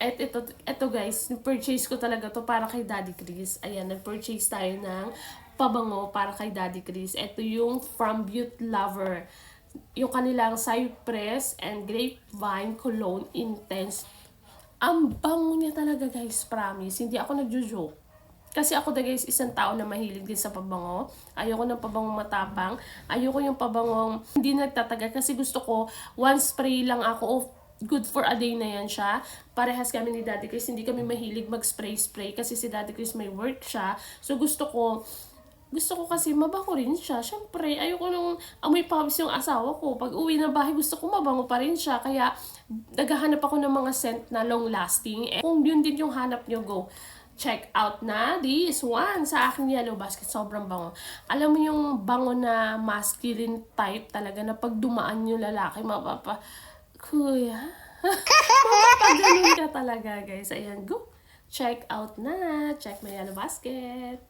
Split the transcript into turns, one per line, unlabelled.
At ito guys, purchase ko talaga to para kay Daddy Chris. Ayan, nag-purchase tayo ng pabango para kay Daddy Chris. Ito yung From Beauty Lover. Yung kanilang Cypress and Grapevine Cologne Intense. Ang bango niya talaga guys, promise. Hindi ako nagjo-joke. Kasi ako guys, isang tao na mahilig din sa pabango. Ayoko ng pabangong matapang. Ayoko yung pabangong hindi nagtatagal. Kasi gusto ko, one spray lang ako, good for a day na yan siya. Parehas kami ni Daddy Chris, hindi kami mahilig mag-spray-spray kasi si Daddy Chris may work siya. So gusto ko kasi mabango rin siya. Siyempre, ayoko nung amoy pawis yung asawa ko. Pag uwi ng bahay, gusto ko mabango pa rin siya. Kaya, naghahanap ako ng mga scent na long-lasting. Eh, kung yun din yung hanap nyo, go. Check out na this one sa aking yellow basket. Sobrang bango. Alam mo yung bango na masculine type talaga na pag dumaan yung lalaki, kuya, mapapaganon ka talaga guys. Ayan, go. Check out na. Check my yellow basket.